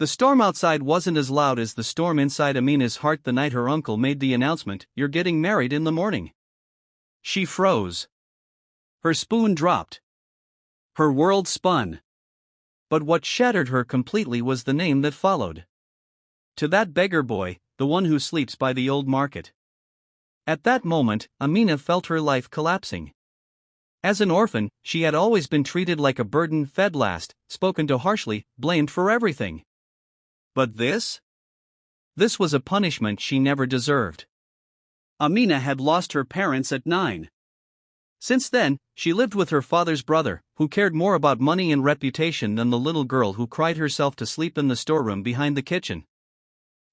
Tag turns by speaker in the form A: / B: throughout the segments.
A: The storm outside wasn't as loud as the storm inside Amina's heart the night her uncle made the announcement, "You're getting married in the morning." She froze. Her spoon dropped. Her world spun. But what shattered her completely was the name that followed. To that beggar boy, the one who sleeps by the old market. At that moment, Amina felt her life collapsing. As an orphan, she had always been treated like a burden, fed last, spoken to harshly, blamed for everything. But this? This was a punishment she never deserved. Amina had lost her parents at 9. Since then, she lived with her father's brother, who cared more about money and reputation than the little girl who cried herself to sleep in the storeroom behind the kitchen.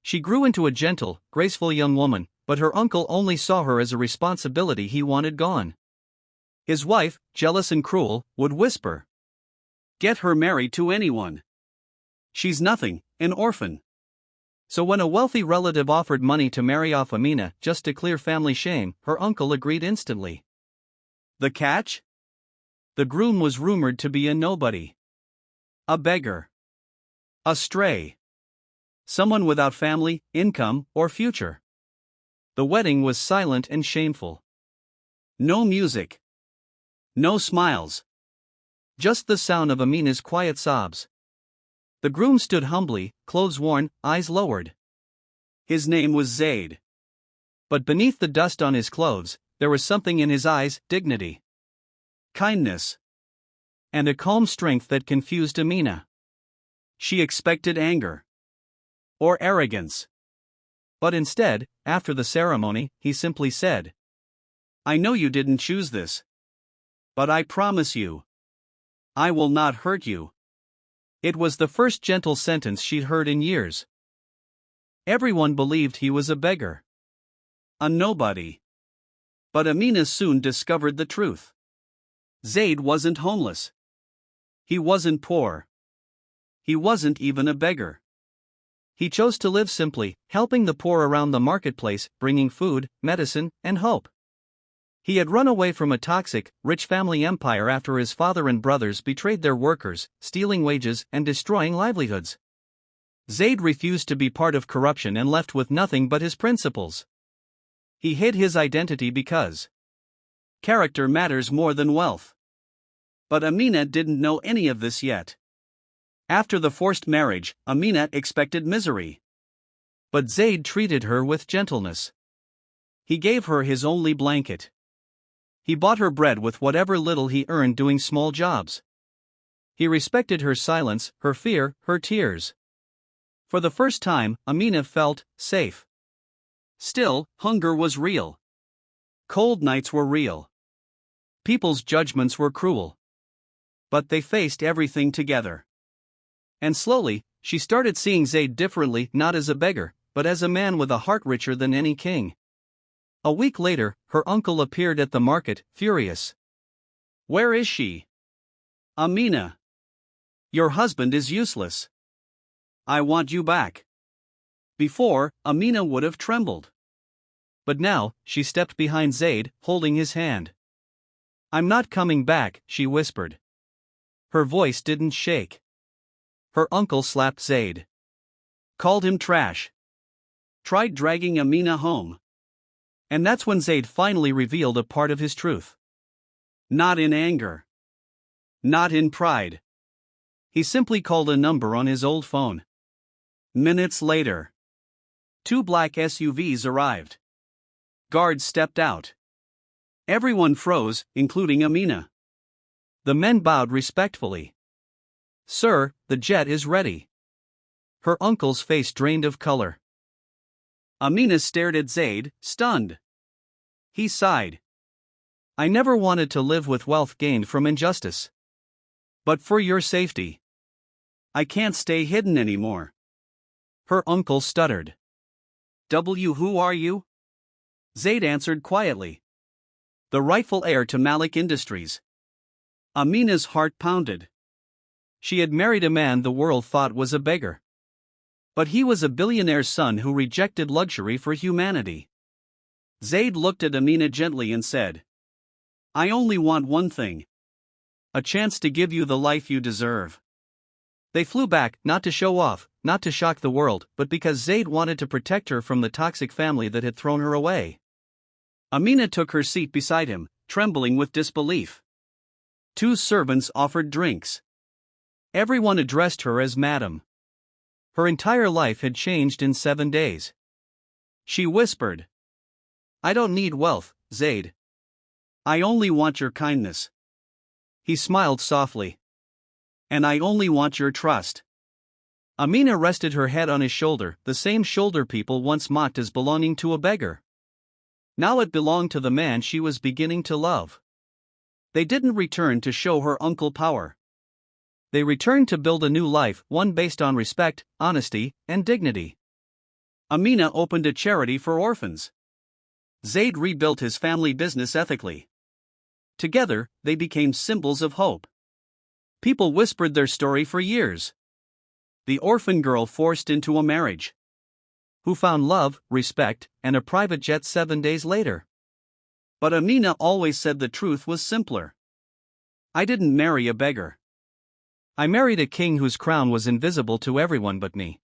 A: She grew into a gentle, graceful young woman, but her uncle only saw her as a responsibility he wanted gone. His wife, jealous and cruel, would whisper, "Get her married to anyone. She's nothing, an orphan." So when a wealthy relative offered money to marry off Amina just to clear family shame, her uncle agreed instantly. The catch? The groom was rumored to be a nobody. A beggar. A stray. Someone without family, income, or future. The wedding was silent and shameful. No music. No smiles. Just the sound of Amina's quiet sobs. The groom stood humbly, clothes worn, eyes lowered. His name was Zaid. But beneath the dust on his clothes, there was something in his eyes, dignity. Kindness. And a calm strength that confused Amina. She expected anger. Or arrogance. But instead, after the ceremony, he simply said, "I know you didn't choose this. But I promise you, I will not hurt you." It was the first gentle sentence she'd heard in years. Everyone believed he was a beggar. A nobody. But Amina soon discovered the truth. Zaid wasn't homeless. He wasn't poor. He wasn't even a beggar. He chose to live simply, helping the poor around the marketplace, bringing food, medicine, and hope. He had run away from a toxic, rich family empire after his father and brothers betrayed their workers, stealing wages and destroying livelihoods. Zaid refused to be part of corruption and left with nothing but his principles. He hid his identity because character matters more than wealth. But Amina didn't know any of this yet. After the forced marriage, Amina expected misery. But Zaid treated her with gentleness. He gave her his only blanket. He bought her bread with whatever little he earned doing small jobs. He respected her silence, her fear, her tears. For the first time, Amina felt safe. Still, hunger was real. Cold nights were real. People's judgments were cruel. But they faced everything together. And slowly, she started seeing Zaid differently, not as a beggar, but as a man with a heart richer than any king. A week later, her uncle appeared at the market, furious. "Where is she?" "Amina. Your husband is useless. I want you back." Before, Amina would have trembled. But now, she stepped behind Zaid, holding his hand. "I'm not coming back," she whispered. Her voice didn't shake. Her uncle slapped Zaid. Called him trash. Tried dragging Amina home. And that's when Zaid finally revealed a part of his truth. Not in anger. Not in pride. He simply called a number on his old phone. Minutes later, 2 black SUVs arrived. Guards stepped out. Everyone froze, including Amina. The men bowed respectfully. "Sir, the jet is ready." Her uncle's face drained of color. Amina stared at Zaid, stunned. He sighed. "I never wanted to live with wealth gained from injustice. But for your safety, I can't stay hidden anymore." Her uncle stuttered. Who are you?" Zaid answered quietly. "The rightful heir to Malik Industries." Amina's heart pounded. She had married a man the world thought was a beggar. But he was a billionaire's son who rejected luxury for humanity. Zaid looked at Amina gently and said, "I only want one thing. A chance to give you the life you deserve." They flew back, not to show off, not to shock the world, but because Zaid wanted to protect her from the toxic family that had thrown her away. Amina took her seat beside him, trembling with disbelief. 2 servants offered drinks. Everyone addressed her as Madam. Her entire life had changed in 7 days. She whispered, "I don't need wealth, Zaid. I only want your kindness." He smiled softly. "And I only want your trust." Amina rested her head on his shoulder, the same shoulder people once mocked as belonging to a beggar. Now it belonged to the man she was beginning to love. They didn't return to show her uncle power. They returned to build a new life, one based on respect, honesty, and dignity. Amina opened a charity for orphans. Zaid rebuilt his family business ethically. Together, they became symbols of hope. People whispered their story for years. The orphan girl forced into a marriage, who found love, respect, and a private jet 7 days later. But Amina always said the truth was simpler. "I didn't marry a beggar. I married a king whose crown was invisible to everyone but me."